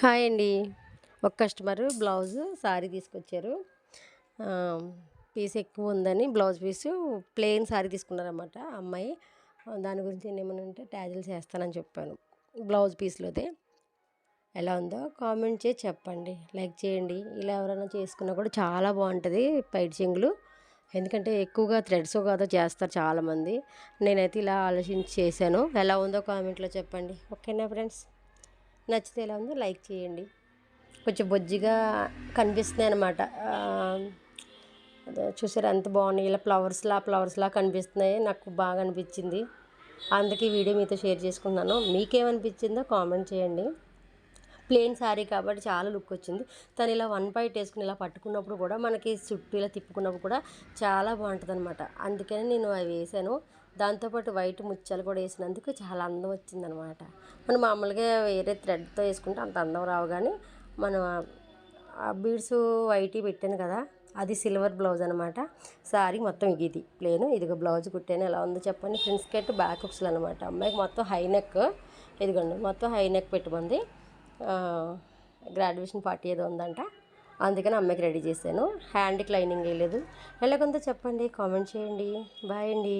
Hi అండి. ఒక customer blouse sorry తీసుకొచ్చారు. పీస్ ఎక్కువ ఉందని బ్లౌజ్ పీసు ప్లెయిన్ సారీ తీసుకున్నారన్నమాట అమ్మాయి. దాని గురించి నేనేమన్నానంటే ట్యాజిల్స్ ఏస్తానని చెప్పాను. బ్లౌజ్ పీస్‌లోదే. ఎలా ఉందో కామెంట్ చేసి చెప్పండి. లైక్ చేయండి. ఇలా ఎవరైనా చేసుకున్నా కూడా చాలా బావుంటది పైట చెంగులు. ఎందుకంటే ఎక్కువగా థ్రెడ్సో కాదో చేస్తారు చాలామంది. నేనైతే ఇలా ఆలోచించి చేశాను. ఎలా ఉందో కామెంట్‌లో చెప్పండి. ఓకేనా ఫ్రెండ్స్? నచ్చితే ఎలా ఉందో లైక్ చేయండి. కొంచెం బొజ్జిగా కనిపిస్తున్నాయన్నమాట. అదే చూసారా ఎంత బాగున్నాయి, ఇలా ఫ్లవర్స్‌లా కనిపిస్తున్నాయి. నాకు బాగా అనిపించింది. అందుకే ఈ వీడియో మీతో షేర్ చేసుకున్నాను. మీకేమనిపించిందో కామెంట్ చేయండి. ప్లెయిన్ శారీ కాబట్టి చాలా లుక్ వచ్చింది. తను ఇలా వన్ పైట్ వేసుకుని ఇలా పట్టుకున్నప్పుడు కూడా మనకి చుట్టూ ఇలా తిప్పుకున్నప్పుడు కూడా చాలా బాగుంటుందన్నమాట. అందుకని నేను అవి వేసాను. దాంతోపాటు వైట్ ముత్యాలు కూడా వేసినందుకు చాలా అందం వచ్చిందనమాట. మనం మామూలుగా వేరే థ్రెడ్తో వేసుకుంటే అంత అందం రావు, కానీ మనం ఆ బీడ్స్ వైట్ పెట్టాను కదా, అది సిల్వర్ బ్లౌజ్ అనమాట. శారీ మొత్తం ఇది ప్లేను. ఇదిగో బ్లౌజ్ కుట్టాను. ఎలా ఉందో చెప్పండి. ఫ్రంట్ స్కర్ట్ బ్యాక్ హుక్స్లు అనమాట. అమ్మాయికి మొత్తం హై నెక్, ఇదిగోండి మొత్తం హై నెక్ పెట్టుకుంది. గ్రాడ్యుయేషన్ పార్టీ ఏదో ఉందంట, అందుకని అమ్మాయికి రెడీ చేశాను. హ్యాండ్కి లైనింగ్ వేయలేదు. ఎలాగుందో చెప్పండి, కామెంట్ చేయండి. బాయ్ అండి.